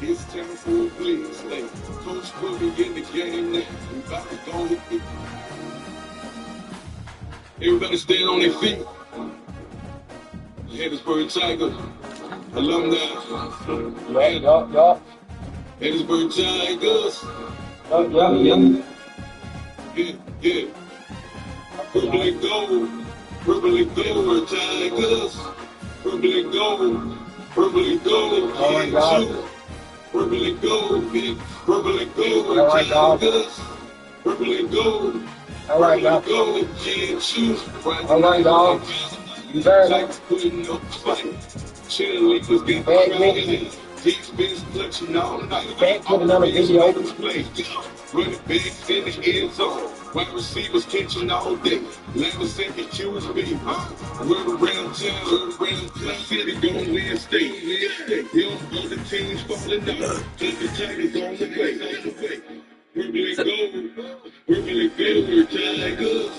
It's time for a blitz. Hey, Coach put me in the game now. We about to go with it. Everybody stand on their feet. Hattiesburg Tiger, alumni. Yup. Hattiesburg Tigers. Yeah. Purple and gold. Purple and gold Tigers. Purple and gold. Purple and gold. Purple and gold. Purple and gold Tigers. Purple and gold. All right, dog. All right, dog. You better not. Back with another video. Running backs in the end zone. Wide receivers catching all day. Last second QB. Run around town. City going win state. Young other teams falling out. Just the Tigers on the way. Purple and gold. Purple and gold Tigers.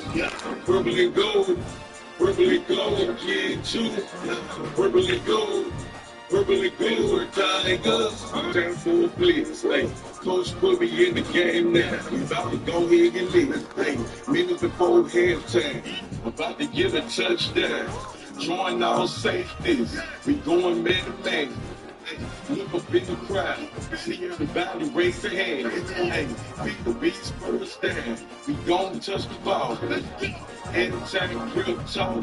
Purple and gold. Purple and gold kid too. Purple and gold. Purple and gold Tigers. Time for a blitz. Hey, Coach put me in the game now. We about to go ahead and leave. Hey, minutes before halftime. About to give a touchdown. Join all safeties. We going man to man. Look up in the crowd, see everybody raise their hand. Hey, beat the beats first down. We gon' touch the ball. Anytime real talk,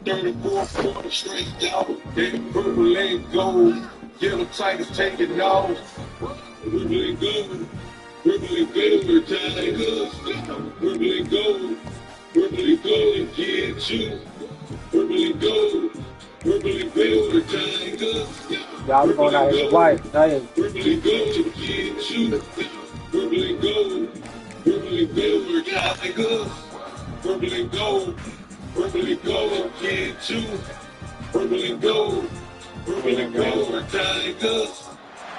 34 quarter straight down. Then purple and gold, yellow Tigers taking off. Purple and gold, Tigers. Purple and gold, get you. Purple and gold. Purple and gold Tigers. Y'all be going out here with white. Purple and gold, get you. Purple and gold Tigers. Purple and gold, get you. Purple and gold Tigers.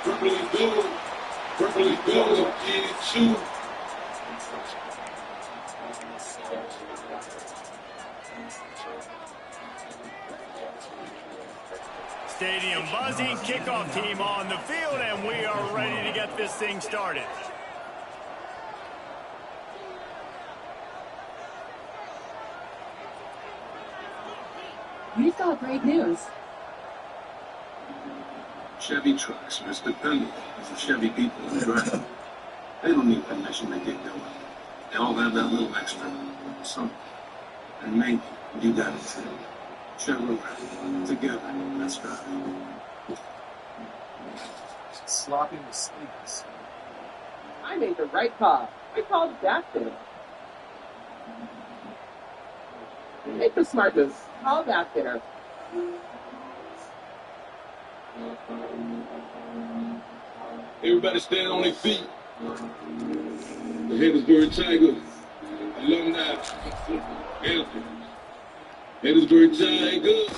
Purple and gold, get you. Stadium buzzing, kickoff team on the field, and we are ready to get this thing started. We've got great news. Chevy trucks are as dependable as the Chevy people who drive. They don't need permission to get going. They all have that little extra something. And maybe you got it too. Chevrolet. Together, let's drive. Sloppy mistakes. I made the right call. I called back there. Make the smart move. Call back there. Everybody stand on their feet. The Hattiesburg Tigers, alumni, anthem. Hattiesburg Tigers.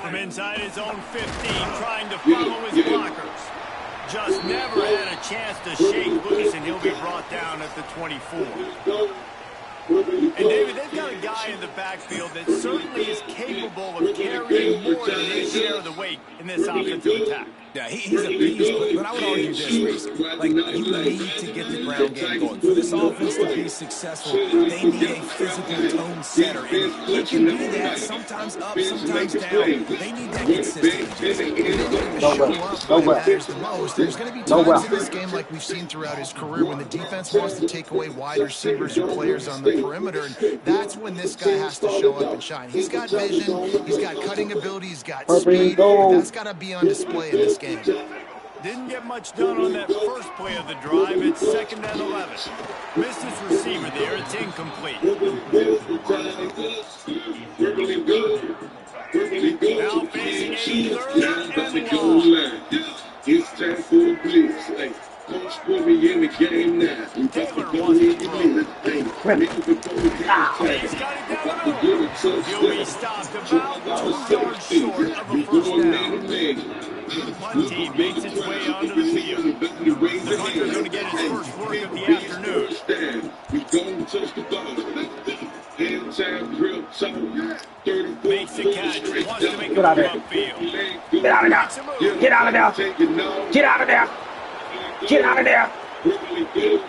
From inside his own 15, trying to follow his blockers. Just never had a chance to shake loose, and he'll be brought down at the 24. And David, they've got a guy in the backfield that certainly is capable of carrying more than his share of the weight in this offensive attack. Yeah, he's a beast, but I would argue this, Reese. Like, you need to get the ground game going. For this offense to be successful, they need a physical tone setter. And he can do that sometimes up, sometimes down. They need that consistency. Matters the most. There's going to be times in this game like we've seen throughout his career when the defense wants to take away wide receivers or players on the perimeter, and that's when this guy has to show up and shine. He's got vision, he's got cutting ability, he's got speed, and that's got to be on display in this game. Didn't get much done on that first play of the drive. It's 2nd and 11. Missed his receiver there. It's incomplete. Now facing a 3rd and long. It's time for a blitz. Hey, Coach put me in the game now. We about to go ahead and leave. Hey, minutes before we get He's got it down the middle. He'll be stopped about 2 yards short of a first down. The punt team makes its way onto the field. The punter's going to get his first work of the afternoon. We don't touch the ball. Hand-time drill talk. 34. Makes the catch. Wants to make Get out a of upfield. Get out of there. Get out of there. Get out of there. Get out of there.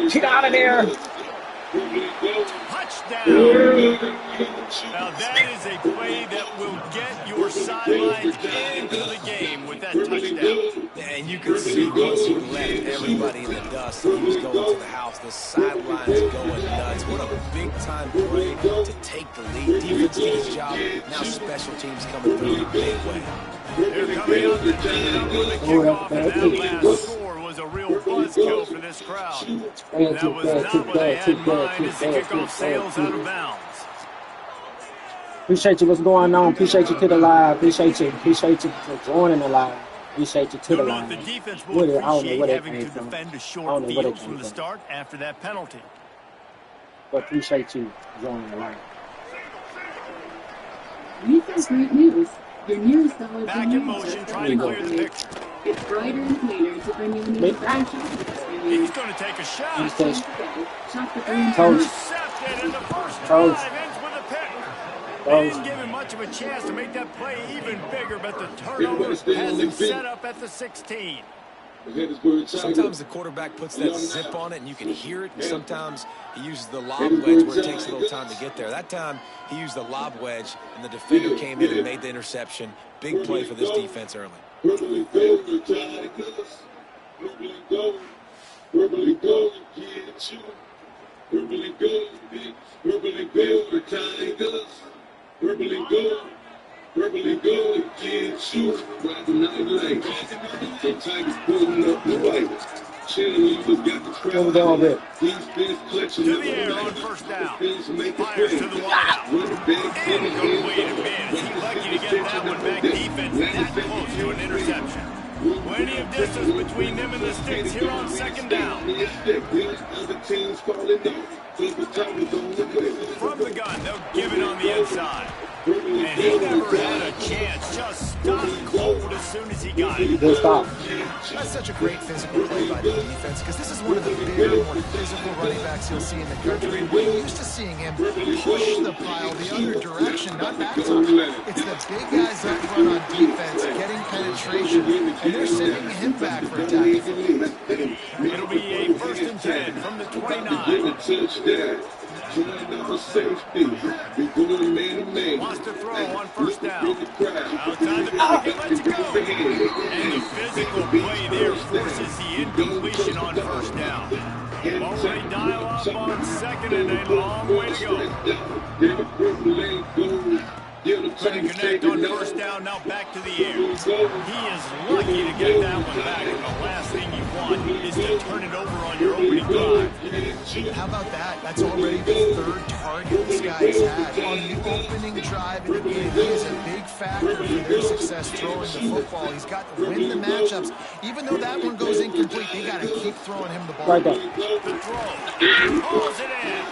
Get out of there. Touchdown. Now that is a play that will get your sidelines into the game with that touchdown. And you can see once he left everybody in the dust, he was going to the house. The sidelines going nuts. What a big-time play to take the lead. Defense did his job. Now special teams coming through in a big way. They're coming out to tee up with the kickoff, and that last score was a real buzzkill for this crowd. That was not what they had in mind as the kickoff sails out of bounds. Appreciate you. What's going on? Appreciate you to the live. Appreciate you. Appreciate you for joining the live. Appreciate you to the live. The defense will appreciate having to defend a short field from the start after that penalty. But appreciate you joining the live. We've got great news. Your nearest dollar back in motion, trying to clear the picture. It's brighter and cleaner to bring you a new brand shopping experience. He's going to take a shot. Shop the green intercepted, and the first drive ends with a pick. They didn't give him much of a chance to make that play even bigger, but the turnover has him set up at the 16. Sometimes the quarterback puts that zip on it and you can hear it, and sometimes he uses the lob wedge where it takes a little time to get there. That time he used the lob wedge and the defender came in and made the interception. Big play for this defense early. Verbally go again, shoot, ride the night light. The Tigers pulling up the white. Cheerleaders got the crowd. Defense clutching to the air on first down. Fires to the wideout. Incomplete and man, is he lucky to get that one back. Defense that close to an interception. Plenty of distance between them and the sticks here on second down. From the gun, they'll give it on the inside. And he never had a chance, just stopped cold as soon as he got it. Good stop. That's such a great physical play by the defense, because this is one of the bigger, more physical running backs you'll see in the country. We're used to seeing him push the pile the other direction, not back to him. It's the big guys up front on defense getting penetration, and they're sending him back for a tackle. It'll be a 1st and 10 from the 29. Wants to throw on first down. Outside the pocket, lets it go. And the physical play there forces the incompletion on first down. Already dial up on second and a long way to go. Trying to connect on first down, now back to the air. He is lucky to get that one back, and the last thing you want is to turn it over on your opening drive. How about that? That's already the 3rd target this guy's had on the opening drive in the game. He is a big factor for their success throwing the football. He's got to win the matchups. Even though that one goes incomplete, they got to keep throwing him the ball. Right there. The throw. Pulls it in.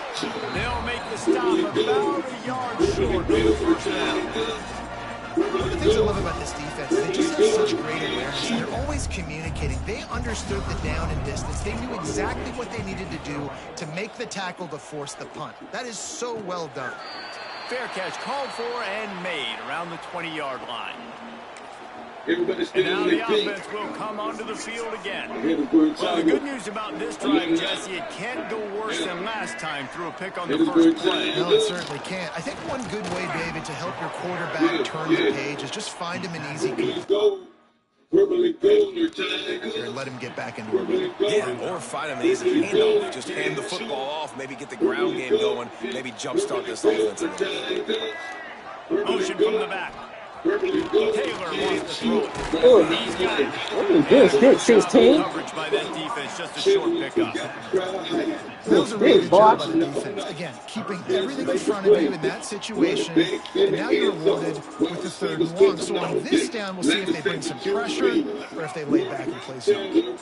They'll make the stop about a yard short of the first down. One of the things I love about this defense is they just have such great awareness, and they're always communicating. They understood the down and distance. They knew exactly what they needed to do to make the tackle to force the punt. That is so well done. Fair catch called for and made around the 20-yard line. And now the offense will come onto the field again. Well, the good news about this drive, Jesse, it can't go worse than last time through a pick on the first play. No, it certainly can't. I think one good way, David, to help your quarterback turn the page is just find him an easy goal. And let him get back into a rhythm. Yeah, or find him an easy handoff. Just hand the football off, maybe get the ground game going, maybe jumpstart this offense a little bit. Motion from the back. Taylor wants to throw it. He's got it. This 16. Coverage by that defense, just a short pickup. That was a really good job by the defense. Again, keeping everything in front of you in that situation, and now you're rewarded with the 3rd and 1. So on this down, we'll see if they bring some pressure or if they lay back and play zone.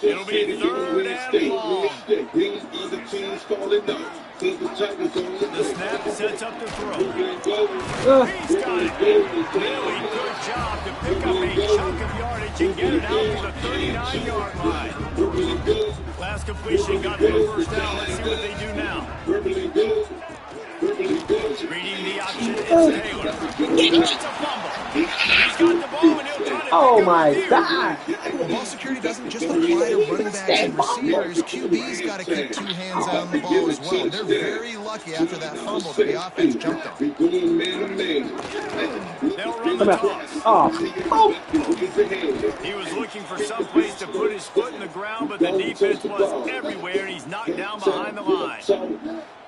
It'll be 3rd and long. The snap sets up the throw. He's got it. Really good job to pick up a chunk of yardage and get it out to the 39-yard line. Last completion got them a first down. Let's see what they do now. Reading the option, it's Taylor. It's a fumble. He's got the ball and he'll try to Oh my God. Well, ball security doesn't just apply to running backs and receivers. QB's got to keep 2 hands on the ball as well. They're very lucky after that fumble that the offense jumped on. They'll run the toss. He was looking for some place to put his foot in the ground, but the defense was everywhere, and he's knocked down behind the line.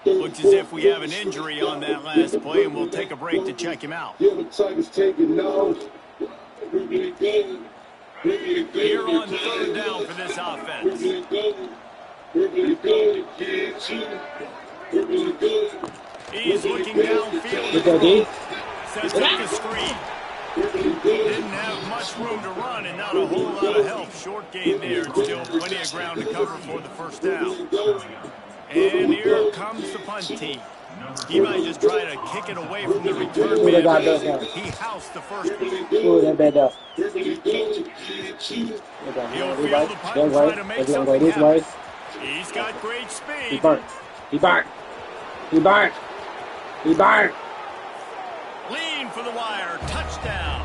Looks as if we have an injury on that last play, and we'll take a break to check him out. Here on 3rd down for this offense. He's looking downfield. Sets up the screen. Didn't have much room to run and not a whole lot of help. Short gain there, and still plenty of ground to cover for the first down. And here comes the punt team. He might just try to kick it away from the return man. He housed the first one. He'll field the punt and try to make something happen. He's got great speed. He barked. Lean for the wire. Touchdown.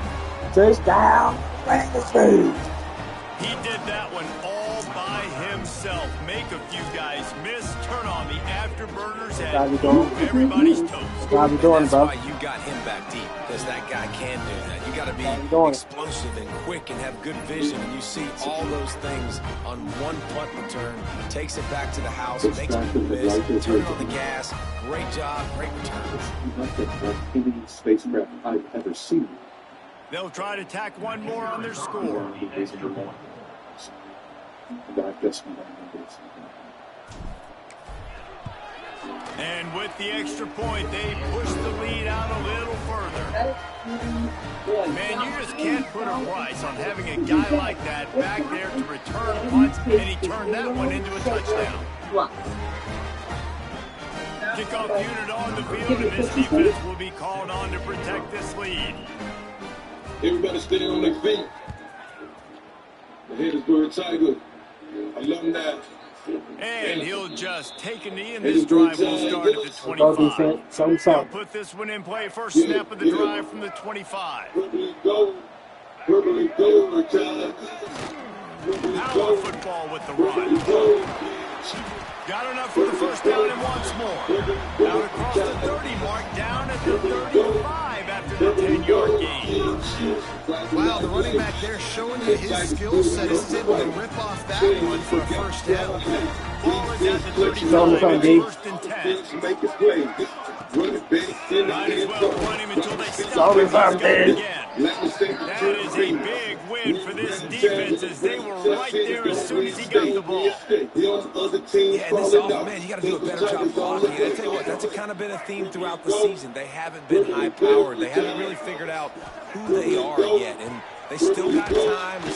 He did that one all by himself. Make a few guys miss, turn on the afterburners, and everybody's toast. That's why you got him back deep, because that guy can do that. You got to be explosive and quick and have good vision, and you see all those things on one punt return. Takes it back to the house, makes people miss, turn on the gas. Great job, great return. Spacecraft I've ever seen. They'll try to tack one more on their score. And with the extra point, they push the lead out a little further. Man, you just can't put a price on having a guy like that back there to return punts, and he turned that one into a touchdown. Kickoff unit on the field, and this defense will be called on to protect this lead. Everybody stay on their feet. The Hattiesburg Tiger alumni. And he'll just take a knee, and this drive will start at the 25. They'll put this one in play. First snap of the drive from the 25. Power football with the run. Got enough for the first down and wants more. Out across the 30 mark, down at the 35 after the 10-yard gain. Wow, the running back there showing you his skill set. He's able to rip off that one for a first down. Ball is at the 35, first and 10. Might as well run him until they stop him. He's going again. That is a big win for this defense, as they were right there as soon as he got the ball. Yeah, and this offense, man, you got to do a better job blocking. And I tell you what, that's kind of been a theme throughout the season. They haven't been high-powered. They haven't really figured out who they are yet, and they still got time. And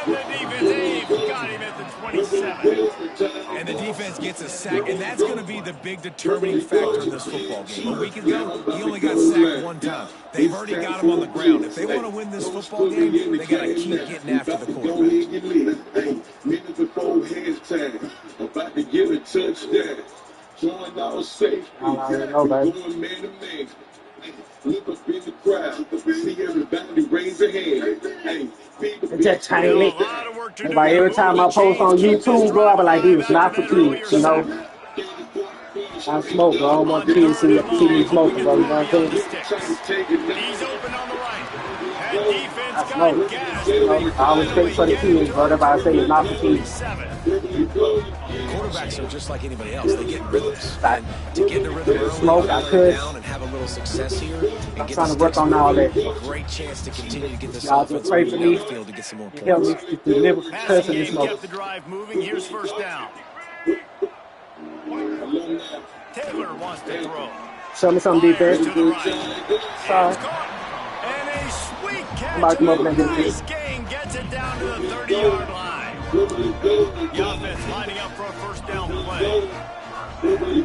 the defense got him at the 27. And the defense gets a sack, and that's going to be the big determining factor in this football game. A week ago, he only got sacked one time. They've already got him on the ground. If they want to win this football game, they got to keep getting after the quarterback. Minutes before halftime, about to give a touchdown. Join all safe. Going man to man. Look up in the crowd. See everybody raise their hand. Hey, It's just tiny. Like every time I post on YouTube, bro, I be like, these not for kids, you know. I smoke, bro. I don't want kids to see me smoking, bro. You know what I'm saying? He's open on the right. That defense got gas. You know, I always think for the kids, bro. That's why I say it's not for kids. Quarterbacks are just like anybody else. They get in rhythms. And to get in a rhythm early, Smoke, I could. down and have a little success here, and I'm get trying the to work on all that. great chance to continue to get this Y'all offense just pray for moving me. down the field to get some more Help points. me to deliver cussing Passing and game smoke. kept the drive moving. Here's first down. Taylor wants to throw. Show me some defense. To the right. Sorry. It's caught. And a sweet catch. Somebody come up and get Nice gain. Gets it down to the 30-yard line. The offense lining up for a first down play. Looking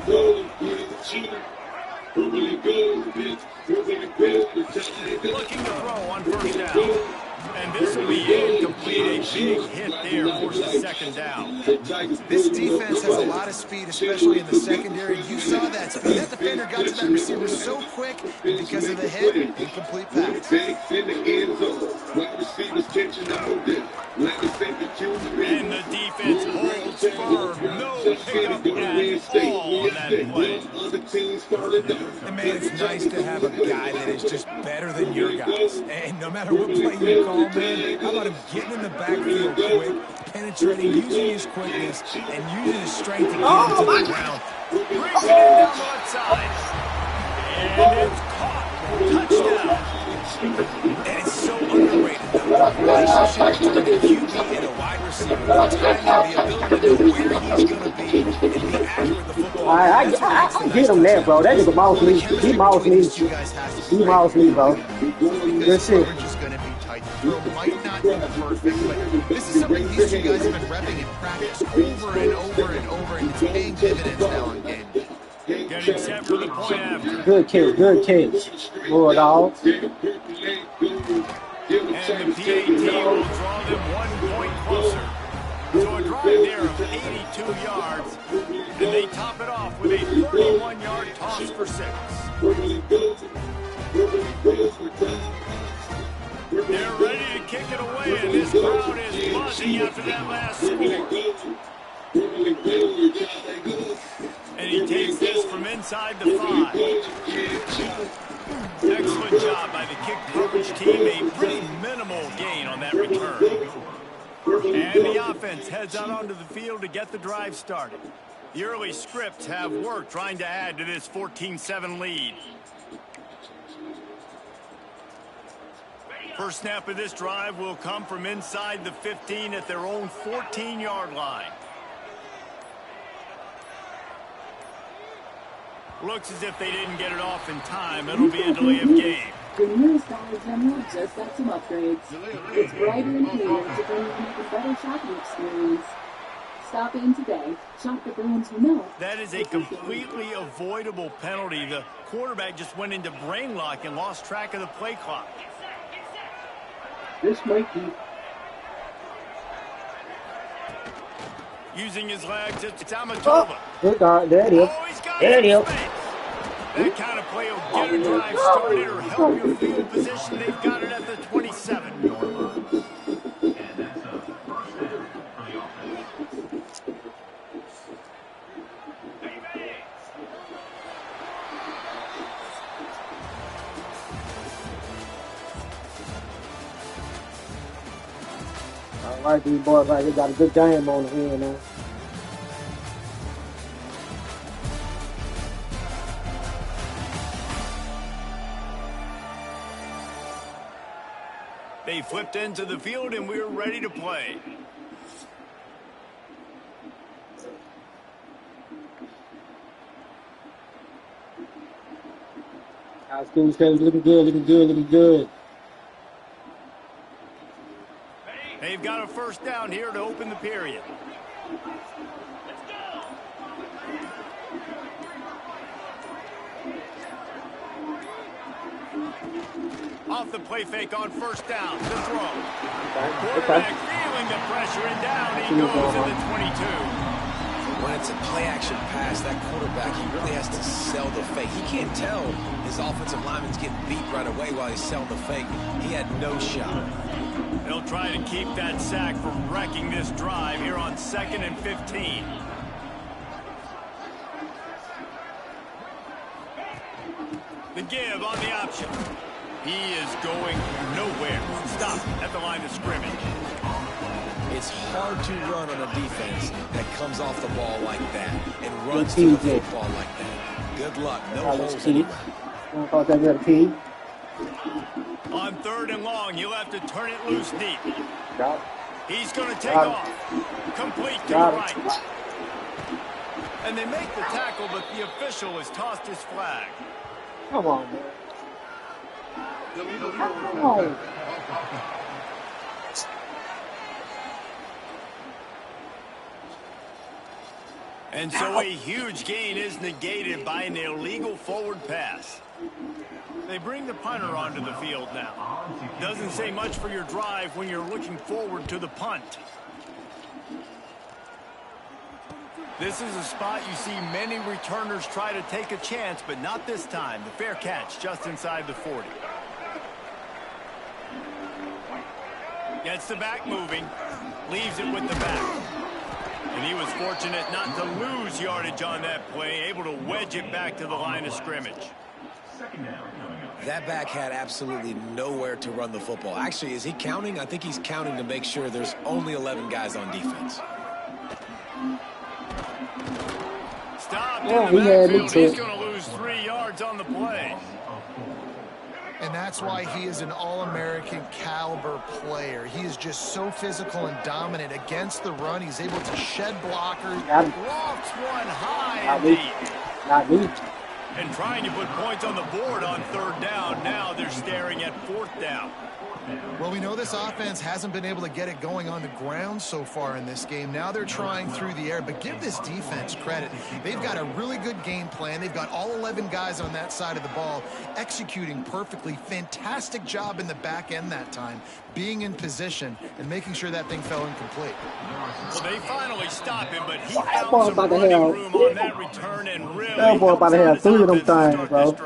to throw on first down. And this will be incomplete. A big hit there forces second down. This defense has a lot of speed, especially in the secondary. You saw that speed. That defender got to that receiver so quick, and because of the hit, incomplete pass. In the end zone, wide receivers catching all day. And the defense holds firm. No pickup at all on that play. And man, it's nice to have a guy that is just better than your guys. And no matter what play you call, man, how about him getting in the backfield quick, penetrating, using his quickness, and using his strength to get him to the ground. Brings it in down the left side. And it's caught. Touchdown. And it's so underrated, the relationship between a QB and a wide receiver, the timing, the ability to know where he's going to be and be accurate with the football. I get him there, bro. That nigga mouse me. He mouse me. He mouse me, bro. Good shit. Just going to be tight. Throw might not be perfect, but this is something these two guys have been repping in practice over and over and over, and it's paying dividends now on game. Getting set for the point after. Good catch, Bulldog. And the PAT will draw them 1 point closer. So a drive there of 82 yards, and they top it off with a 31-yard toss for 6. They're ready to kick it away, and this crowd is buzzing after that last score. And he takes this from inside the 5. Excellent job by the kick coverage team. A pretty minimal gain on that return. And the offense heads out onto the field to get the drive started. The early scripts have worked trying to add to this 14-7 lead. First snap of this drive will come from inside the 15 at their own 14-yard line. Looks as if they didn't get it off in time. It'll be a delay of game. The newest Dollar General just got some upgrades. It's brighter and cleaner to bring you an even better shopping experience. Stop in today. Shop the brands you know. That is a completely avoidable penalty. The quarterback just went into brain lock and lost track of the play clock. This might be. Using his legs, it's Amatova. Good God, there it is. Oh, he's got There it is. That kind of play will get a drive started or help your field position. They've got it at the 27. All right, these boys, right, they got a good game on the hand now. They flipped into the field, and we're ready to play. High school stage looking good. They've got a first down here to open the period. Off the play fake on first down. The throw. Quarterback feeling the pressure, and down he goes at the 22. When it's a play-action pass, that quarterback, he really has to sell the fake. He can't tell his offensive lineman's getting beat right away while he's selling the fake. He had no shot. They'll try to keep that sack from wrecking this drive here on 2nd and 15. The give on the option. He is going nowhere. Stop at the line of scrimmage. It's hard to run on a defense that comes off the ball like that and runs to the football like that. Good luck. No holes in it. On 3rd and long, he'll have to turn it loose deep. He's going to take off. Complete to the right. And they make the tackle, but the official has tossed his flag. Come on, man. Come on. And so a huge gain is negated by an illegal forward pass. They bring the punter onto the field now. Doesn't say much for your drive when you're looking forward to the punt. This is a spot you see many returners try to take a chance, but not this time. The fair catch just inside the 40. Gets the back moving. Leaves it with the back. And he was fortunate not to lose yardage on that play, able to wedge it back to the line of scrimmage. That back had absolutely nowhere to run the football. Actually, is he counting? I think he's counting to make sure there's only 11 guys on defense. Stopped in the backfield. He's going to lose 3 yards on the play. And that's why he is an All-American caliber player. He is just so physical and dominant against the run. He's able to shed blockers. Lofts one high and deep. Not me. And trying to put points on the board on 3rd down. Now they're staring at 4th down. Well, we know this offense hasn't been able to get it going on the ground so far in this game. Now they're trying through the air, but give this defense credit. They've got a really good game plan. They've got all 11 guys on that side of the ball executing perfectly. Fantastic job in the back end that time, being in position and making sure that thing fell incomplete. Well, they finally stop him, but he found some running room on that return and really that boy about to have 3 of them things, bro.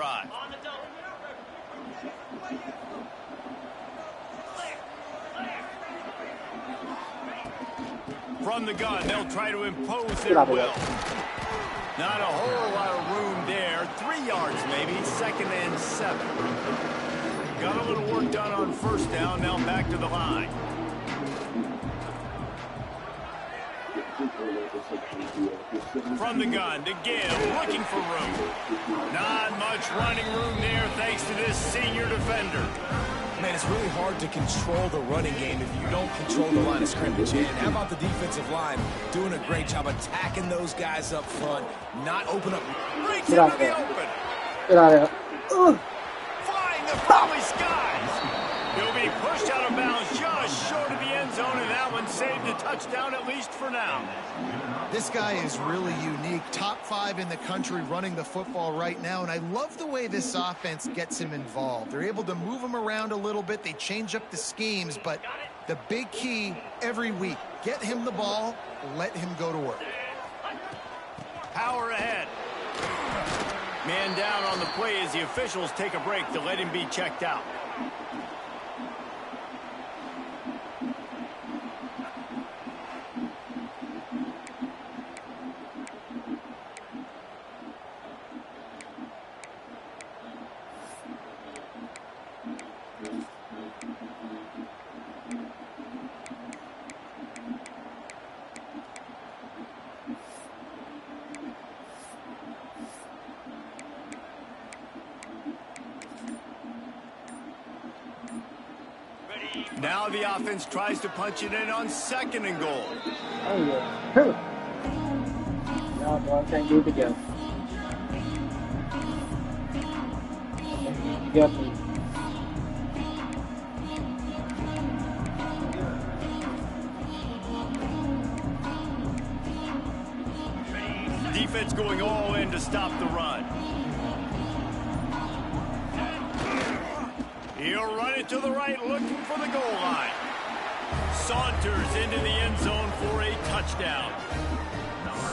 From the gun, they'll try to impose their will. Not a whole lot of room there. 3 yards maybe, 2nd and 7. Got a little work done on 1st down, now back to the line. From the gun to give, looking for room. Not much running room there thanks to this senior defender. Man, it's really hard to control the running game if you don't control the line of scrimmage. And how about the defensive line doing a great job attacking those guys up front, not open up. Breaks into the open. Get out of here. Flying the friendly skies. He'll be pushed out of bounds just short of the end zone, and that one saved a touchdown at least for now. This guy is really unique. Top 5 in the country running the football right now, and I love the way this offense gets him involved. They're able to move him around a little bit. They change up the schemes, but the big key every week, get him the ball, let him go to work. Power ahead. Man down on the play as the officials take a break to let him be checked out. Now the offense tries to punch it in on 2nd and goal. Oh, yeah. No, boy, can't do it together. Defense going all in to stop the run. He'll run it to the right, looking for the goal line. Saunters into the end zone for a touchdown.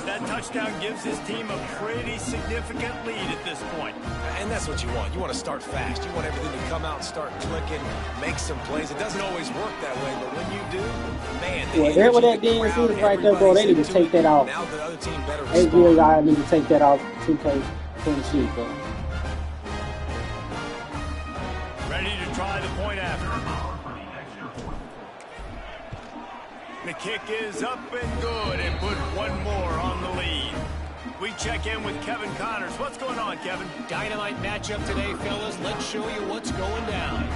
That touchdown gives his team a pretty significant lead at this point. And that's what you want. You want to start fast. You want everything to come out and start clicking, make some plays. It doesn't always work that way, but when you do, man, well, that DNC is right there, bro. They need to take that off. Now the other team better respond. They really need to take that off 2K22, bro. Ready to try the point after. The kick is up and good and put one more on the lead. We check in with Kevin Connors. What's going on, Kevin? Dynamite matchup today, fellas. Let's show you what's going down.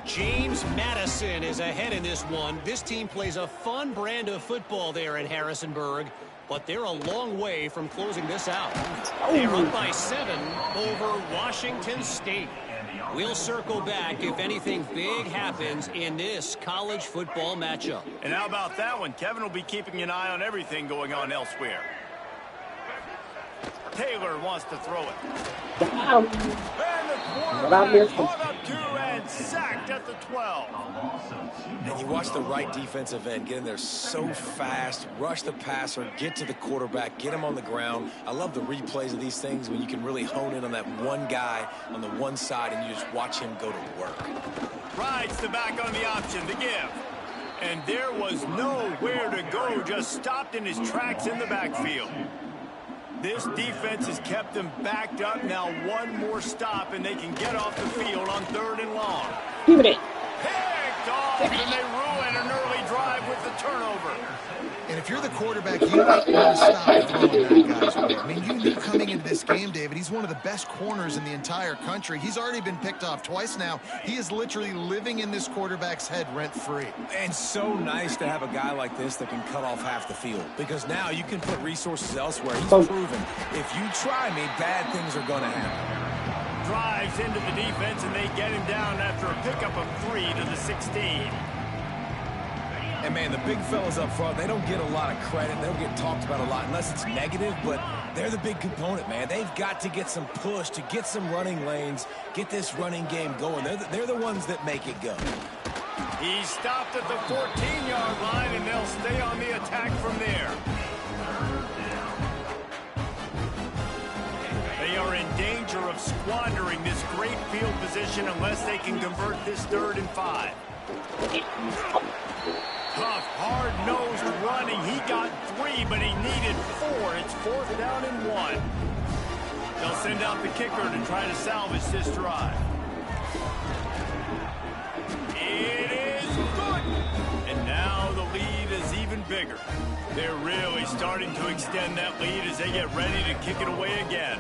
James Madison is ahead in this one. This team plays a fun brand of football there in Harrisonburg, but they're a long way from closing this out. They're up by 7 over Washington State. We'll circle back if anything big happens in this college football matchup. And how about that one? Kevin will be keeping an eye on everything going on elsewhere. Taylor wants to throw it. And the quarterback caught up to and sacked at the 12. And you watch the right defensive end get in there so fast, rush the passer, get to the quarterback, get him on the ground. I love the replays of these things when you can really hone in on that one guy on the one side and you just watch him go to work. Rides the back on the option to give. And there was nowhere to go, just stopped in his tracks in the backfield. This defense has kept them backed up. Now one more stop, and they can get off the field on 3rd and long. Give it. Picked off, and they ruin an early drive with the turnover. And if you're the quarterback, you might want to stop throwing that guy's way. I mean, you knew coming into this game, David, he's one of the best corners in the entire country. He's already been picked off twice now. He is literally living in this quarterback's head rent-free. And so nice to have a guy like this that can cut off half the field, because now you can put resources elsewhere. He's proven, if you try me, bad things are going to happen. Drives into the defense, and they get him down after a pickup of 3 to the 16. And, man, the big fellas up front, they don't get a lot of credit. They don't get talked about a lot unless it's negative, but they're the big component, man. They've got to get some push, to get some running lanes, get this running game going. They're the ones that make it go. He stopped at the 14-yard line, and they'll stay on the attack from there. They are in danger of squandering this great field position unless they can convert this 3rd and 5. Tough, hard-nosed running. He got 3, but he needed 4. It's 4th down and 1. They'll send out the kicker to try to salvage this drive. It is good. And now the lead is even bigger. They're really starting to extend that lead as they get ready to kick it away again.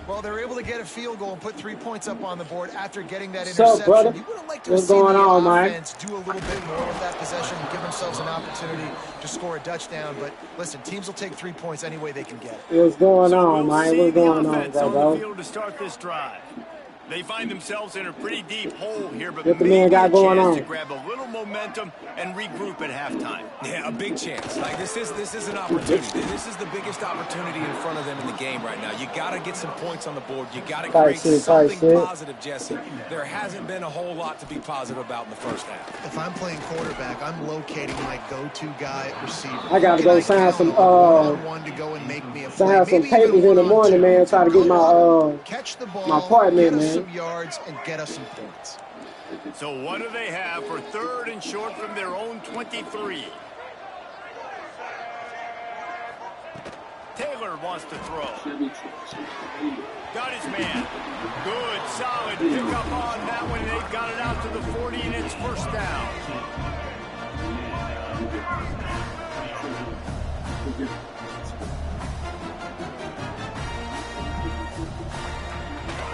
Well, they're able to get a field goal and put 3 points up on the board after getting that What's interception. up, brother? You would have liked to What's have seen going the on, man? offense do a little bit more with that possession and give themselves an opportunity to score a touchdown. But listen, teams will take 3 points any way they can get it. What's going on, we'll man? What's going on, on the bro? field to start this drive. They find themselves in a pretty deep hole here, but What the maybe man got a going chance on? to grab a little momentum and regroup at halftime. Yeah, a big chance. Like, this is an opportunity. This is the biggest opportunity in front of them in the game right now. You got to get some points on the board. You got to create something positive, Jesse. There hasn't been a whole lot to be positive about in the first half. If I'm playing quarterback, I'm locating my go-to guy at receiver. I got to go sign some one to go and make me a play. sign some papers in the morning, man. Try to get my catch the ball, my apartment, get us man. some yards, and get us some points. So what do they have for 3rd and short from their own 23? Taylor wants to throw. Got his man. Good, solid pickup on that one. They've got it out to the 40, and it's 1st down.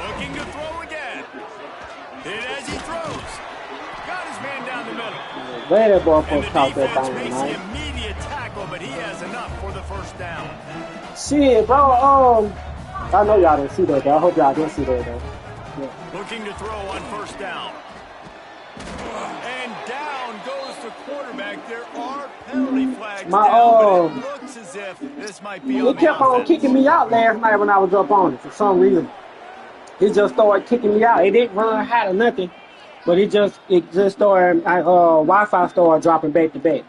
Looking to throw again. And as he throws, got his man down the middle. Where that ball And supposed the to toss that defense thing, makes man? the immediate tackle, but he has enough for the 1st down. Shit, bro. I know y'all didn't see that, though. I hope y'all didn't see that, though. Yeah. Looking to throw on 1st down. And down goes the quarterback. There are penalty flags down, but it looks as if this might be on the He kept on offense. kicking me out last night when I was up on it for some reason. He just started kicking me out. It didn't run hot or nothing, but it just started. Wi-Fi started dropping back to back.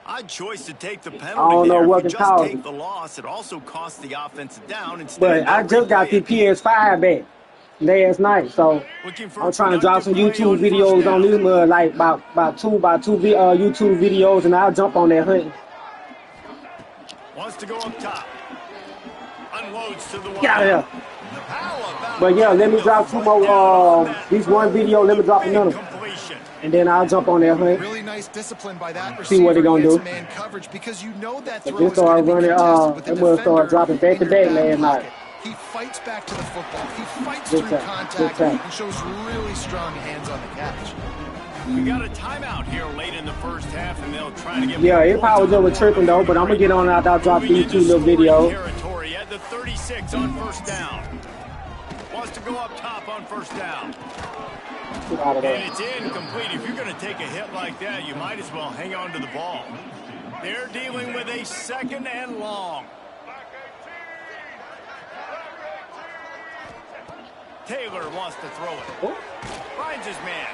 Odd choice to take the penalty. I don't know there. what If to you just call take it. the loss, it also costs the offense down. Instead, But I just got the PS5 back last night, so I'm trying to drop some YouTube videos on this, like about two YouTube videos, and I'll jump on that hunting. Wants to go up top. Unloads to the wide. Get out of here. But yeah, let me drop 2 more. This one video, let me drop another one. And then I'll jump on that hunt. Really nice discipline by that receiver. See what they're gonna do. Man coverage, because you know that throw They is going to started be running. contested with the They must start defender dropping back to in your back back last night. pocket. He fights back to the football. He fights Good through time, contact good time. and shows really strong hands on the catch. We got a timeout here late in the 1st half, and they'll try to get. Yeah, it probably just was tripping though, but I'm gonna get on after I drop these 2 little videos. Territory at the 36 on 1st down. Wants to go up top on 1st down. Get out of there. And it's incomplete. If you're going to take a hit like that, you might as well hang on to the ball. They're dealing with a 2nd and long. Taylor wants to throw it. Finds his man.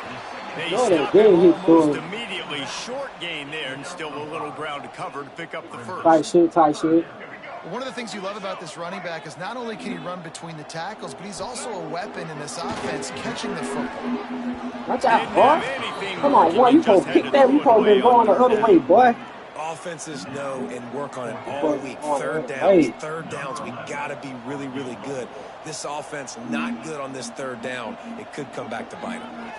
They stop him almost immediately. Short gain there, and still a little ground to cover to pick up the 1st. Tight shit. One of the things you love about this running back is not only can he run between the tackles, but he's also a weapon in this offense catching the football. Watch out, boy. Come on, boy. You supposed to kick that. You supposed to be going the other way, boy. Offenses know and work on it all week. Third downs, we got to be really, really good. This offense not good on this third down. It could come back to bite them.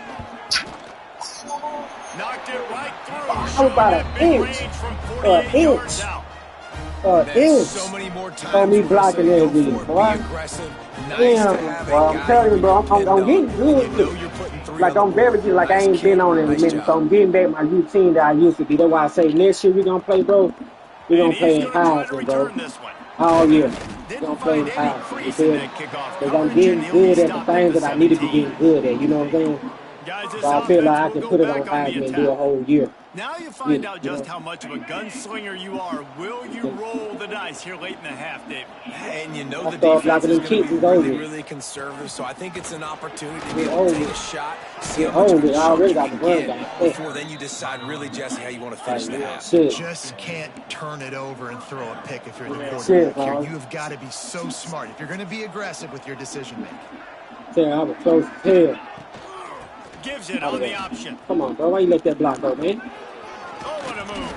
Knocked it right through. How about an inch? So many more times on me blocking everything, boy. Damn, bro. I'm telling you, bro. I'm getting good. Like, I'm very good. Like, I ain't been on it in a minute, so I'm getting back my routine that I used to be. That's why I say next year we're going to play, bro. We're going to play in Hattiesburg, bro. All year. We're going to play in Hattiesburg. Because I'm getting good at the things that I need to be getting good at. You know what I'm saying? So I feel like I can put it on Hattiesburg and do a whole year. Now you find out just how much of a gunslinger you are. Will you roll the dice here late in the half, Dave? And you know the defense is going to be really, really conservative, so I think it's an opportunity to be able to take a shot, see how much of a shot you can get before then you decide really, Jesse, how you want to finish the half. You just can't turn it over and throw a pick if you're the quarterback here. You have got to be so smart if you're going to be aggressive with your decision-making. Yeah, I'm a close head. Gives it on the option. Come on, bro. Why you let that block go, man? Oh, what a move.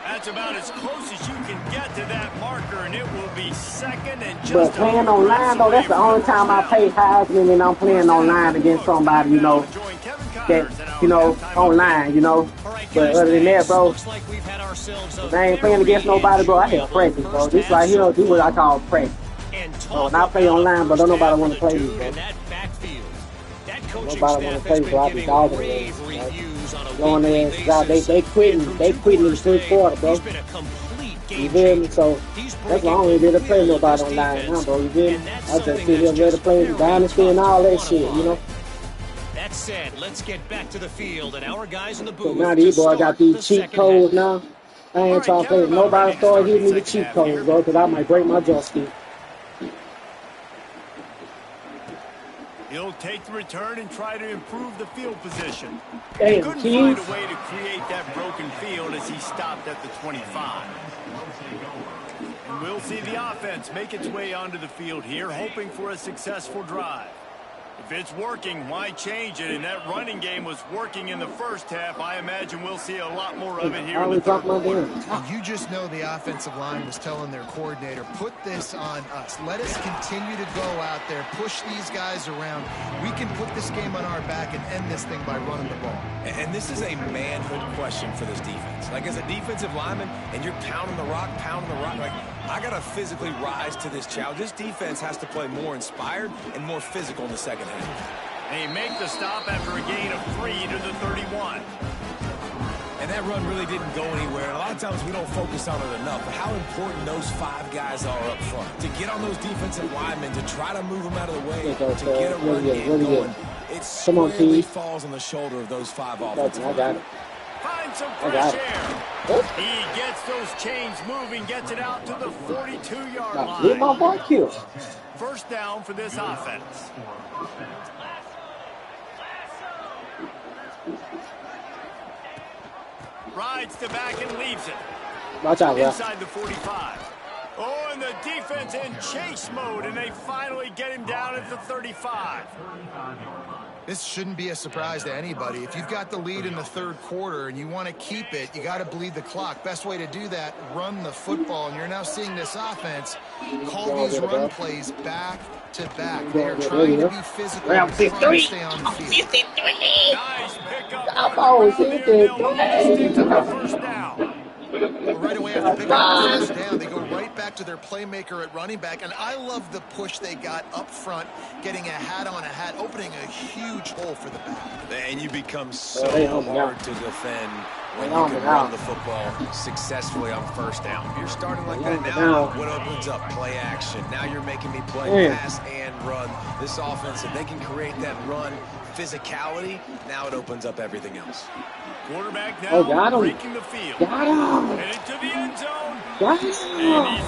That's about as close as you can get to that marker, and it will be second and just. But playing online, though, that's the only time I play Heisman, and I'm playing online against somebody, you know, that, you know, online, you know. But other than that, bro, if I ain't playing against nobody, bro, I have practice, bro. This right here, do what I call practice. So when I play online, but don't nobody want to play me, bro. Nobody want to play, so I be dogging them. Going there, they quitting in the first quarter, bro. You feel me? So that's why I don't even really play nobody online now, bro. You feel me? I just sit here ready to play the Dynasty and all that shit, you know? That said, let's get back to the field and our guys in the booth. So now these boys got these cheat codes now. I ain't trying to play. Nobody start hitting me with cheat codes, bro, because I might break my joystick. He'll take the return and try to improve the field position. Damn, he couldn't find a way to create that broken field as he stopped at the 25. And we'll see the offense make its way onto the field here, hoping for a successful drive. If it's working, why change it? And that running game was working in the first half. I imagine we'll see a lot more of it here in the third quarter. You just know the offensive line was telling their coordinator, put this on us. Let us continue to go out there, push these guys around. We can put this game on our back and end this thing by running the ball. And this is a manhood question for this defense. Like, as a defensive lineman, and you're pounding the rock, like, I got to physically rise to this challenge. This defense has to play more inspired and more physical in the second half. They make the stop after a gain of 3 to the 31. And that run really didn't go anywhere. And a lot of times we don't focus on it enough. But how important those 5 guys are up front. To get on those defensive linemen, to try to move them out of the way, to get a run game going. It squarely falls on the shoulder of those 5 offensive I got it. Find some fresh air. He gets those chains moving, gets it out to the 42-yard line. Get my ball killed. First down for this offense. Rides the back and leaves it. Watch out, inside the 45. Oh, and the defense in chase mode, and they finally get him down at the 35. This shouldn't be a surprise to anybody. If you've got the lead in the third quarter and you want to keep it, you got to bleed the clock. Best way to do that, run the football. And you're now seeing this offense call these run plays back to back. They are trying to be physical and trying to stay on the field. Nice pickup. First down. Right away after picking up the first down, they go right back to their playmaker at running back. And I love the push they got up front, getting a hat on a hat, opening a huge hole for the back. And you become so hard to defend when you can run the football successfully on first down. If you're starting like that now, what opens up? Play action. Now you're making me play pass and run. This offense, if they can create that run physicality, now it opens up everything else. Quarterback now breaking the field. Headed to the end zone. And he's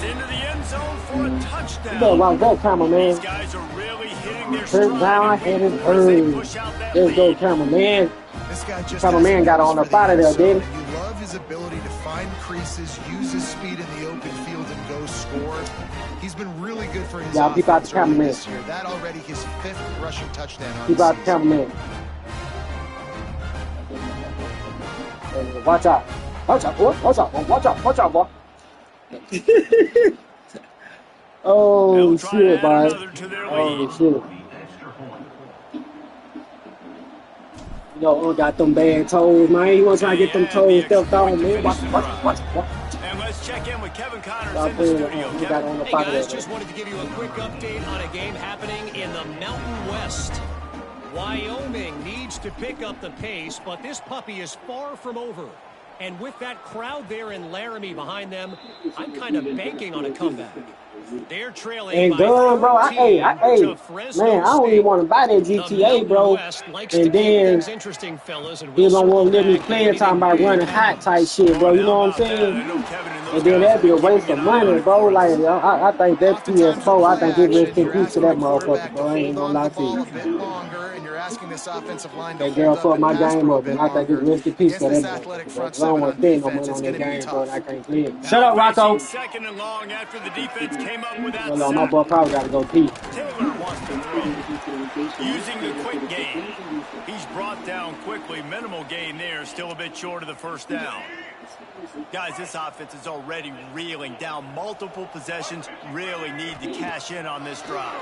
into the end zone for a touchdown. You better watch that cameraman. These guys are really hitting their stride. Let's go, cameraman. This guy just cameraman got on the out of there, didn't he? You love his ability to find creases, use his speed in the open field, and go go score. He's been really good for his Y'all keep out offense the early cameraman. this year. That already his 5th rushing touchdown on Keep the out the season. cameraman. Hey, watch out. Watch out, boy. Watch out, boy. Watch out. Watch out, boy. Oh, shit, boy. Oh, shit. You know, got them bad toes, man. You want to try to get them toes stepped on, man. Watch. And let's check in with Kevin Connors in the studio. Hey guys, just wanted to give you a quick update on a game happening in the Mountain West. Wyoming needs to pick up the pace, but this puppy is far from over. And with that crowd there in Laramie behind them, I'm kind of banking on a comeback. They're trailing And by gun, bro. Hey, man, I don't even want to buy that GTA, bro. And then he don't want to let me play it talking about running hot type shit, bro. You know what I'm saying? And then that'd be a waste of money, bro. Like, I think that PS4, I think it rest in peace to that motherfucker, bro. I ain't gonna lie to you. That girl fucked my game up, and I think it's rest in peace to that motherfucker. I don't want to spend no money on that game, bro, and I can't play it. Shut up, Rocco. Second and long after the defense came up with that Hold on, my boy probably got to go pee. Taylor wants to throw. Using the quick game. He's brought down quickly. Minimal gain there. Still a bit short of the first down. Guys, this offense is already reeling down multiple possessions. Really need to cash in on this drive.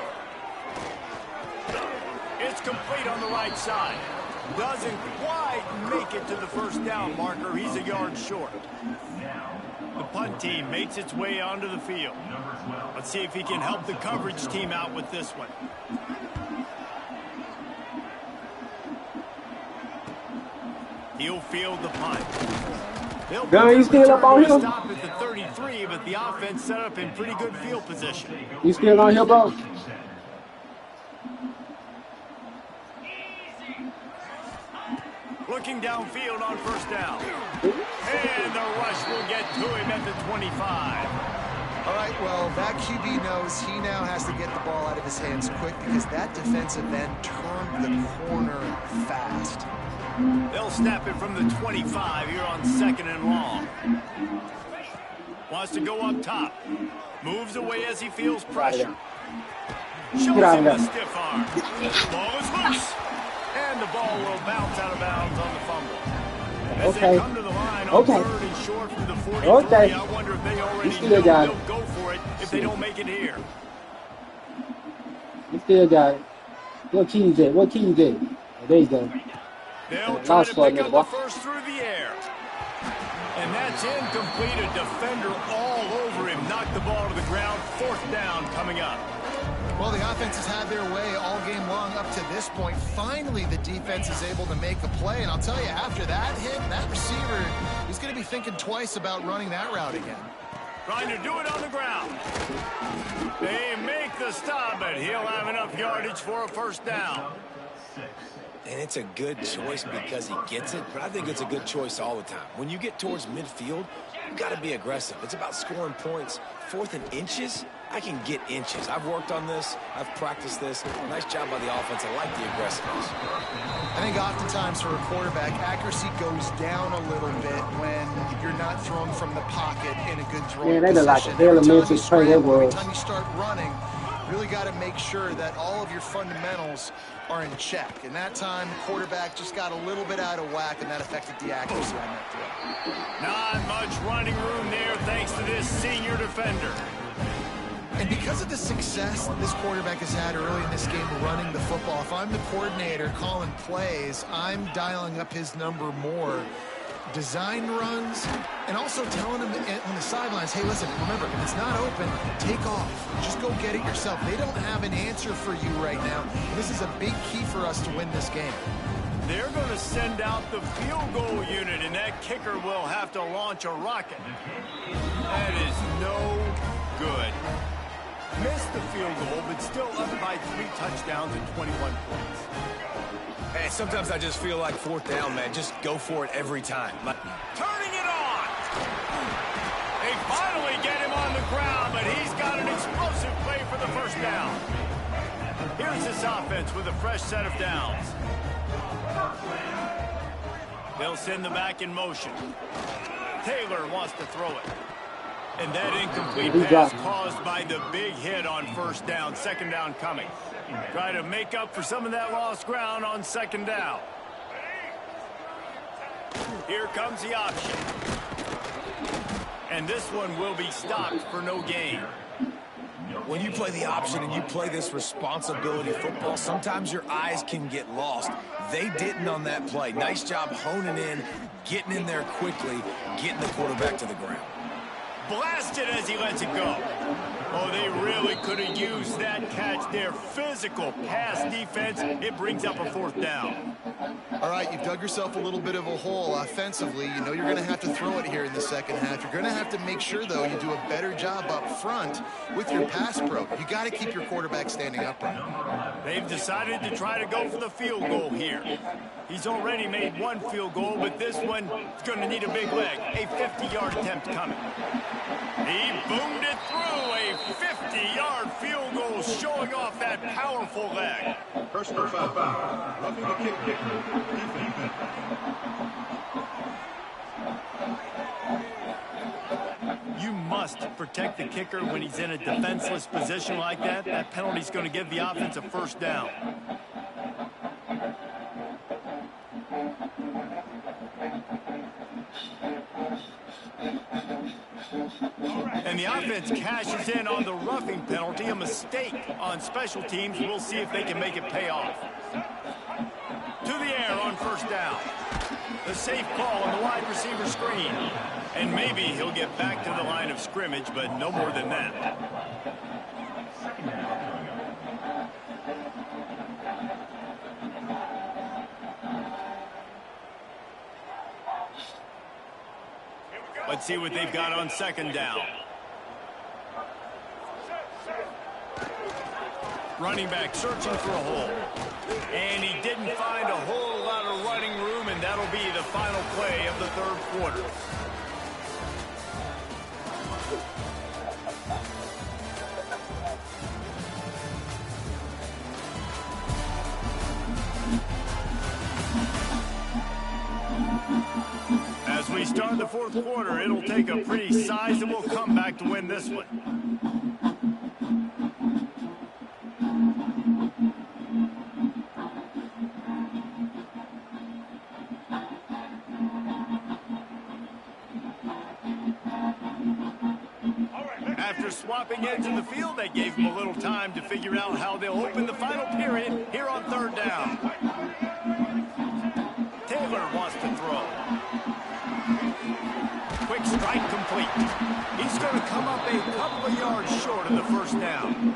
It's complete on the right side. Doesn't quite make it to the first down marker. He's a yard short. The punt team makes its way onto the field. Let's see if he can help the coverage team out with this one. He'll field the punt. Gun, you still up on him? Stop at the 33, but the offense set up in pretty good field position. You still on here, bro? Looking downfield on first down. And the rush will get to him at the 25. All right, well, that QB knows he now has to get the ball out of his hands quick because that defensive end turned the corner fast. They'll snap it from the 25 here on second and long. Wants to go up top. Moves away as he feels pressure. Shows him the stiff arm. Ball is loose. And the ball will bounce out of bounds on the fumble. As they come to the line on third and short from the 43, I wonder if they already know they'll go for it if they don't make it here. You still got it. What key is that? What key is that? Oh, there you go. They'll try to pick up the first through the air. And that's incomplete. A defender all over him. Knocked the ball to the ground. Fourth down coming up. Well, the offense has had their way all game long up to this point. Finally, the defense is able to make a play. And I'll tell you, after that hit, that receiver is going to be thinking twice about running that route again. Trying to do it on the ground. They make the stop, but he'll have enough yardage for a first down. And it's a good choice because he gets it, but I think it's a good choice all the time. When you get towards midfield, you've got to be aggressive. It's about scoring points. Fourth and inches, I can get inches. I've worked on this. I've practiced this. Nice job by the offense. I like the aggressiveness. I think oftentimes for a quarterback, accuracy goes down a little bit when you're not thrown from the pocket in a good throwing position. Like elementary play that was. Every time you start running, really got to make sure that all of your fundamentals are in check. And that time, the quarterback just got a little bit out of whack, and that affected the accuracy on that throw. Not much running room there thanks to this senior defender. And because of the success that this quarterback has had early in this game running the football, if I'm the coordinator calling plays, I'm dialing up his number more. Design runs, and also telling him on the sidelines, hey, listen, remember, if it's not open, take off. Just go get it yourself. They don't have an answer for you right now. This is a big key for us to win this game. They're going to send out the field goal unit, and that kicker will have to launch a rocket. That is no good. Missed the field goal, but still up by 3 touchdowns and 21 points. Hey, sometimes I just feel like fourth down, man. Just go for it every time. Turning it on! They finally get him on the ground, but he's got an explosive play for the first down. Here's this offense with a fresh set of downs. They'll send the back in motion. Taylor wants to throw it. And that incomplete pass caused by the big hit on first down. Second down coming. Try to make up for some of that lost ground on second down. Here comes the option. And this one will be stopped for no gain. When you play the option and you play this responsibility football, sometimes your eyes can get lost. They didn't on that play. Nice job honing in, getting in there quickly, getting the quarterback to the ground. Blasted as he lets it go. Oh, they really could have used that catch there. Physical pass defense. It brings up a fourth down. All right, you've dug yourself a little bit of a hole offensively. You know you're going to have to throw it here in the second half. You're going to have to make sure, though, you do a better job up front with your pass pro. You got to keep your quarterback standing upright. They've decided to try to go for the field goal here. He's already made one field goal, but this one is going to need a big leg. A 50-yard attempt coming. He boomed it through. A 50-yard field goal showing off that powerful leg. Personal foul. Roughing the kicker. You must protect the kicker when he's in a defenseless position like that. That penalty's going to give the offense a first down. And the offense cashes in on the roughing penalty. A mistake on special teams. We'll see if they can make it pay off. To the air on first down. The safe call on the wide receiver screen. And maybe he'll get back to the line of scrimmage, but no more than that. Let's see what they've got on second down. Running back searching for a hole. And he didn't find a whole lot of running room, and that'll be the final play of the third quarter. As we start the fourth quarter, it'll take a pretty sizable comeback to win this one. After swapping into the field, that gave them a little time to figure out how they'll open the final period here on third down. Taylor wants to throw. Quick strike complete. He's going to come up a couple of yards short of the first down.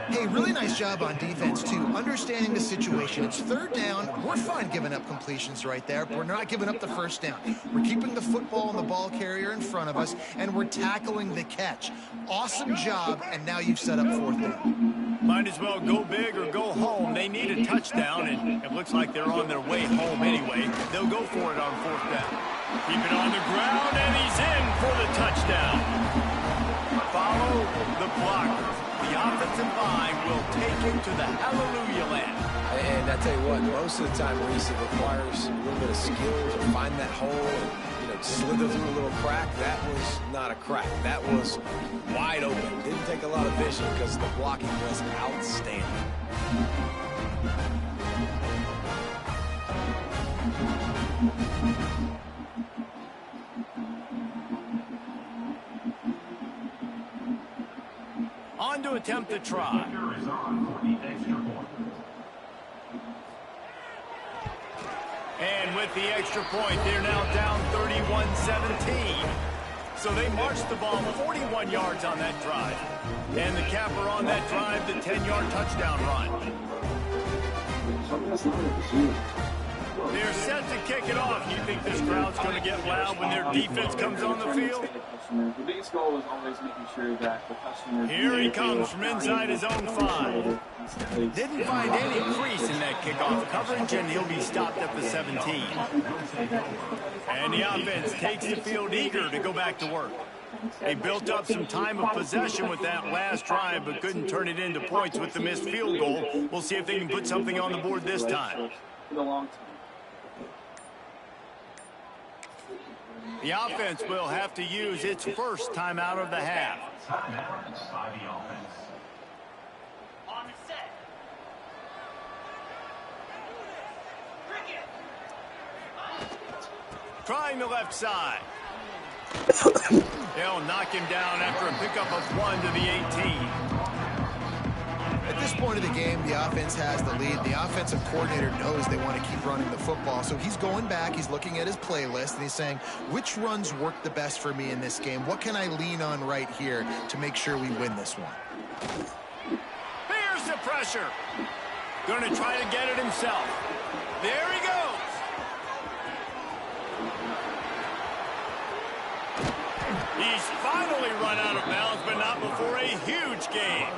Hey, really nice job on defense, too, understanding the situation. It's third down. We're fine giving up completions right there, but we're not giving up the first down. We're keeping the football and the ball carrier in front of us, and we're tackling the catch. Awesome job, and now you've set up fourth down. Might as well go big or go home. They need a touchdown, and it looks like they're on their way home anyway. They'll go for it on fourth down. Keep it on the ground, and he's in for the touchdown. Follow the blocker. The offensive line will take him to the hallelujah land. And I tell you what, most of the time, Reese, it requires a little bit of skill to find that hole and, slither through a little crack. That was not a crack. That was wide open. Didn't take a lot of vision because the blocking was outstanding. On to attempt the try. And with the extra point, they're now down 31-17. So they marched the ball 41 yards on that drive. And the capper on that drive, the 10-yard touchdown run. They're set to kick it off. You think this crowd's going to get loud when their defense comes on the field? The biggest goal is always making sure that the customer... Here he comes from inside his own 5. Didn't find any crease in that kickoff coverage, and he'll be stopped at the 17. And the offense takes the field eager to go back to work. They built up some time of possession with that last drive, but couldn't turn it into points with the missed field goal. We'll see if they can put something on the board this time. For the long term. The offense will have to use its first timeout of the half. Trying the left side. They'll knock him down after a pickup of 1 to the 18. At this point of the game, the offense has the lead. The offensive coordinator knows they want to keep running the football. So he's going back, he's looking at his playlist, and he's saying, which runs work the best for me in this game? What can I lean on right here to make sure we win this one? Here's the pressure. Going to try to get it himself. There he goes. He's finally run out of bounds, but not before a huge gain.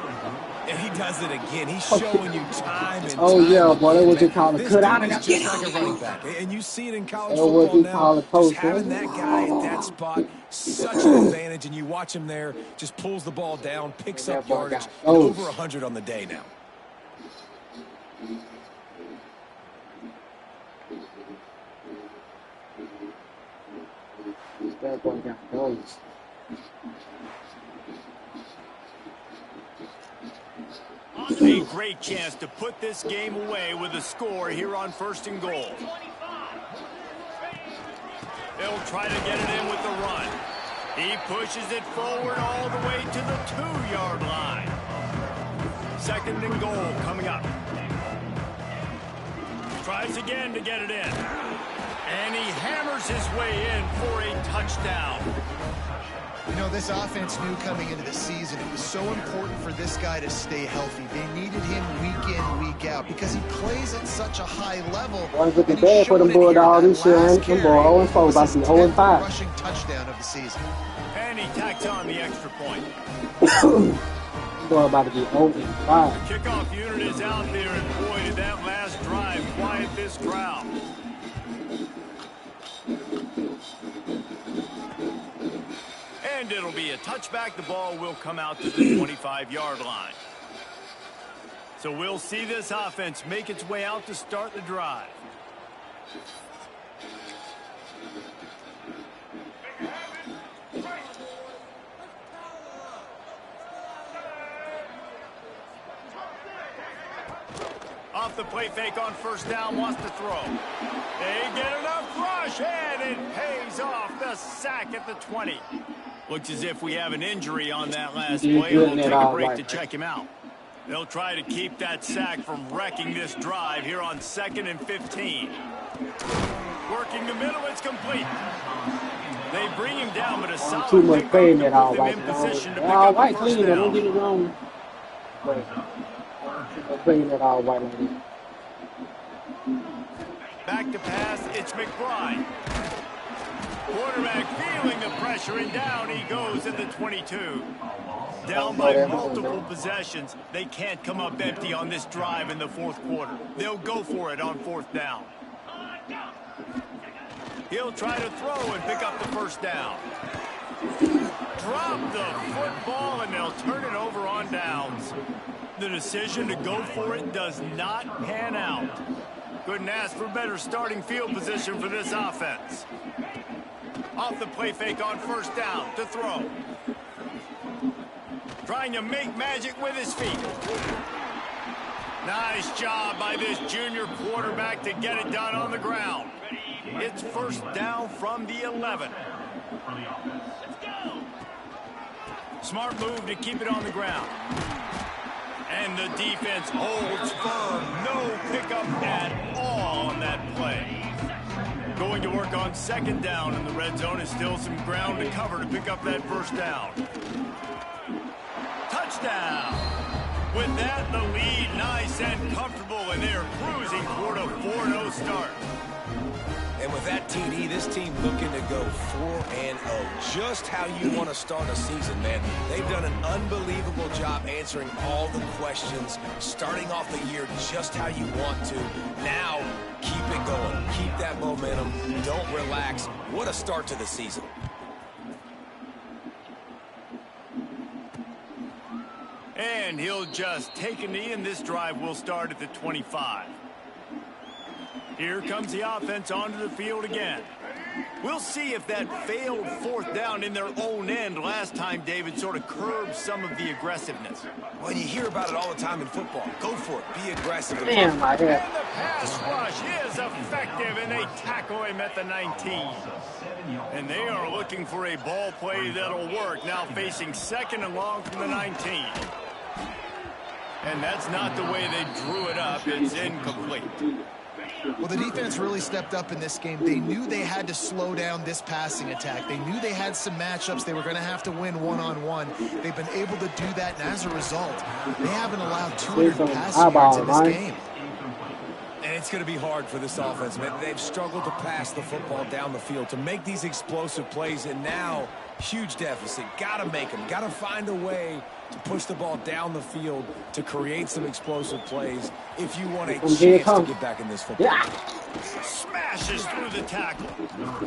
And he does it again. He's showing you time and time. Oh, yeah, boy, that was just called a cut out. This dude is just like a running back. And you see it in college football now. Just having that guy at that spot, such an advantage. And you watch him there, just pulls the ball down, picks up yardage, and over 100 on the day now. That boy got those. A great chance to put this game away with a score here on 1st and goal. They'll try to get it in with the run. He pushes it forward all the way to the 2-yard line. 2nd and goal coming up. Tries again to get it in. And he hammers his way in for a touchdown. You know, this offense knew coming into the season it was so important for this guy to stay healthy. They needed him week in, week out because he plays at such a high level. Boys looking bad for them Bulldogs this year, and them boys 0-4, about to be 0-5. Rushing touchdown of the season. And he tacks on the extra point. Boy, about to be 0-5. The kickoff unit is out there, and boy, did that last drive quiet this crowd. And it'll be a touchback. The ball will come out to the 25-yard line. So we'll see this offense make its way out to start the drive. Off the play fake on 1st down, wants to throw. They get enough rush, and it pays off. The sack at the 20. Looks as if we have an injury on that last play. We'll take a break to check him out. They'll try to keep that sack from wrecking this drive here on 2nd and 15. Working the middle, it's complete. They bring him down, but a solid too much pain at all in right position to pick all up right, the first clean it, don't down. get it wrong. But clean it all right like this. Back to pass, it's McBride. Quarterback feeling the pressure, and down he goes at the 22. Down by multiple possessions. They can't come up empty on this drive in the 4th quarter. They'll go for it on 4th down. He'll try to throw and pick up the 1st down. Drop the football, and they'll turn it over on downs. The decision to go for it does not pan out. Couldn't ask for better starting field position for this offense. Off the play fake on 1st down to throw. Trying to make magic with his feet. Nice job by this junior quarterback to get it done on the ground. It's 1st down from the 11. Smart move to keep it on the ground. And the defense holds firm. No pickup at all on that play. Going to work on 2nd down, and the red zone is still some ground to cover to pick up that 1st down. Touchdown! With that, the lead nice and comfortable, and they're cruising toward a 4-0 start. And with that TD, this team looking to go 4-0. Just how you want to start a season, man. They've done an unbelievable job answering all the questions, starting off the year just how you want to. Now, keep it going. Keep that momentum. Don't relax. What a start to the season. And he'll just take a knee, and this drive will start at the 25. Here comes the offense onto the field again. We'll see if that failed fourth down in their own end last time, David, sort of curbed some of the aggressiveness. Well, you hear about it all the time in football. Go for it. Be aggressive. Damn, my head. And the pass rush is effective, and they tackle him at the 19. And they are looking for a ball play that'll work. Now facing 2nd and long from the 19. And that's not the way they drew it up. It's incomplete. Well, the defense really stepped up in this game. They knew they had to slow down this passing attack. They knew they had some matchups they were going to have to win one-on-one. They've been able to do that, and as a result, they haven't allowed 200 passing yards in this game. And it's going to be hard for this offense, man. They've struggled to pass the football down the field, to make these explosive plays, and now, huge deficit. Got to make them. Got to find a way to push the ball down the field to create some explosive plays if you want a chance to get back in this football. Yeah. Smashes through the tackle.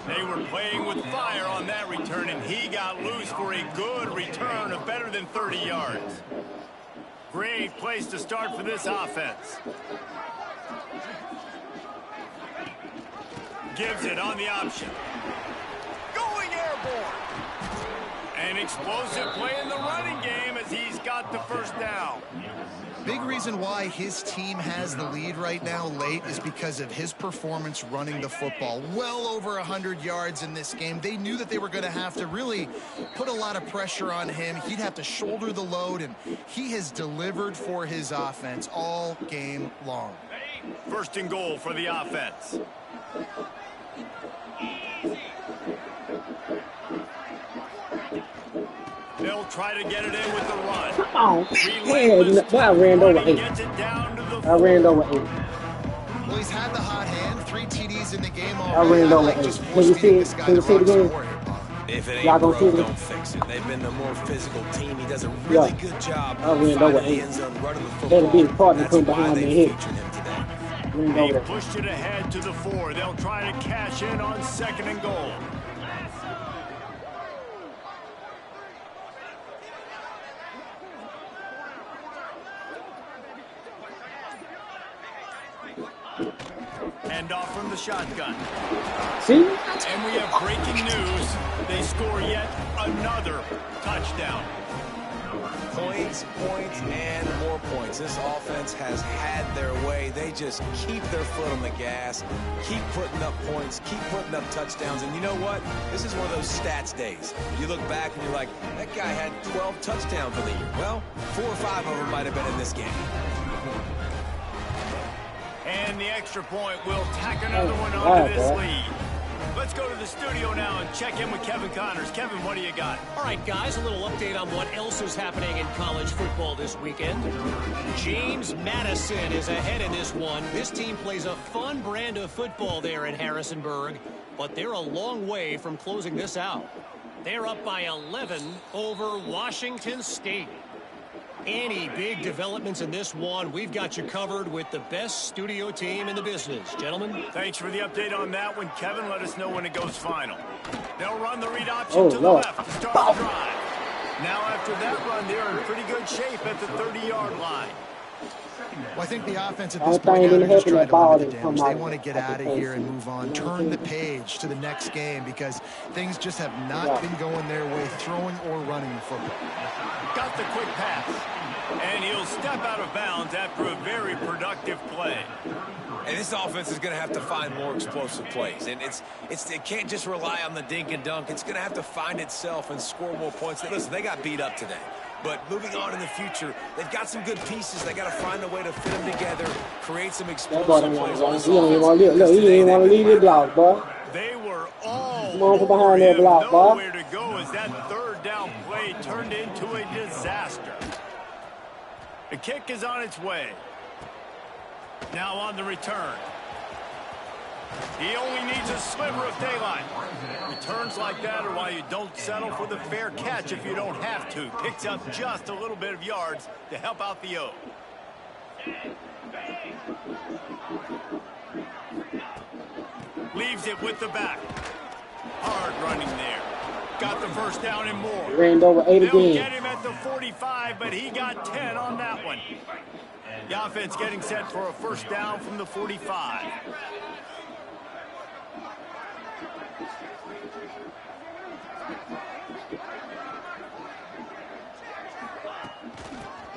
They were playing with fire on that return, and he got loose for a good return of better than 30 yards. Great place to start for this offense. Gives it on the option. Going airborne. An explosive play in the running game as he's got the first down. Big reason why his team has the lead right now late is because of his performance running the football. Well over 100 yards in this game. They knew that they were going to have to really put a lot of pressure on him. He'd have to shoulder the load, and he has delivered for his offense all game long. 1st and goal for the offense. They'll try to get it in with the run. Come on. Yeah, boy, I ran over 8. I ran over 8. Well, he's had the hot hand. 3 TDs in the game I already. ran over 8. Can you see it? Can you see it again? If it Y'all ain't gonna broke, see it? don't fix it. They've been the more physical team. He does a really good job I ran over 8. That'll be his partner come behind me and hit. They pushed it ahead to the 4. They'll try to cash in on 2nd and goal. Hand off from the shotgun. See? And we have breaking news. They score yet another touchdown. Points, and more points. This offense has had their way. They just keep their foot on the gas, keep putting up points, keep putting up touchdowns. And you know what? This is one of those stats days. You look back and you're like, that guy had 12 touchdowns for the year. Well, 4 or 5 of them might have been in this game. And the extra point will tack another one onto this lead. Let's go to the studio now and check in with Kevin Connors. Kevin, what do you got? All right, guys, a little update on what else is happening in college football this weekend. James Madison is ahead in this one. This team plays a fun brand of football there in Harrisonburg, but they're a long way from closing this out. They're up by 11 over Washington State. Any big developments in this one, we've got you covered with the best studio team in the business. Gentlemen. Thanks for the update on that one, Kevin. Let us know when it goes final. They'll run the read option to the left to start the drive. Now after that run, they're in pretty good shape at the 30-yard line. Well, I think the offense at this point now, they're just trying to limit the damage. They want to get out of here and move on, turn the page to the next game because things just have not been going their way, throwing or running the football. Got the quick pass, and he'll step out of bounds after a very productive play. And this offense is going to have to find more explosive plays. And it can't just rely on the dink and dunk. It's going to have to find itself and score more points. Listen, they got beat up today. But moving on in the future, they've got some good pieces. They got to find a way to fit them together, create some explosive plays. He don't even want to leave the block, boy. They were all Come on from behind that block, boy. Nowhere to go as that 3rd down play turned into a disaster. The kick is on its way. Now on the return. He only needs a sliver of daylight. Returns like that are why you don't settle for the fair catch if you don't have to. Picks up just a little bit of yards to help out the O. Leaves it with the back. Hard running there. Got the first down and more. Ran over 8 They'll again. get him at the 45, but he got 10 on that one. The offense getting set for a first down from the 45.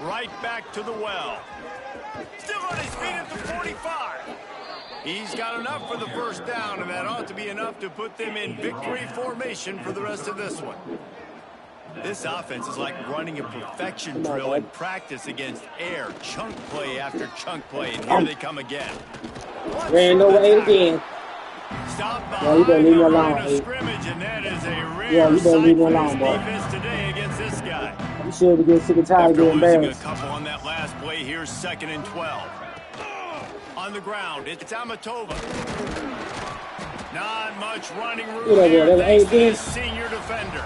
Right back to the well. Still on his feet at the 45. He's got enough for the first down, and that ought to be enough to put them in victory formation for the rest of this one. This offense is like running a perfection drill in practice against air, chunk play after chunk play, and here they come again. Ran over 8 again. Stop Yeah, you better leave me alone. behind the scrimmage, and that is a Yeah, rare you better leave sight me for this alone, boy. defense today against this guy. You should get sick and tired of After getting losing a embarrassed. couple on that last play, here's 2nd and 12. On the ground, it's Amatova. Not much running room Get over here there. thanks to Hey, this senior defender.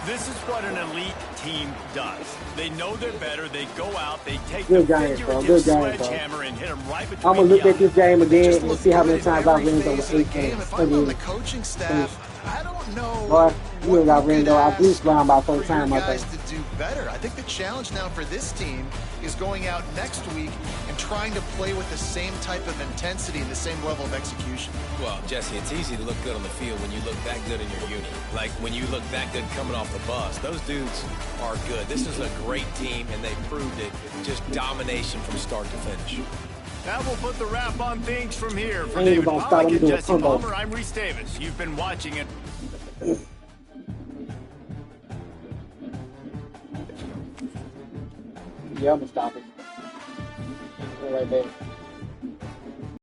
This is what an elite team does. They know they're better. They go out. They take Good the game, bro. figurative Good game, bro. sledgehammer and hit them right between I'm gonna look the at this game again and see how many Just look times good I in ran every over phase of 8 the game. games. If I'm on the coaching staff, I don't know. Boy, you ain't got ran though. I at least ran about for 30 times, your I guys think. to do better. I think the challenge now for this team is going out next week and trying to play with the same type of intensity and the same level of execution. Well, Jesse, it's easy to look good on the field when you look that good in your unit. Like when you look that good coming off the bus. Those dudes are good. This is a great team, and they proved it. Just domination from start to finish. That will put the wrap on things from here. For I ain't David gonna stop Pollack him and doing Jesse combo. Palmer, I'm Reese Davis. You've been watching it. Yeah, I'm gonna stop it. Go right back.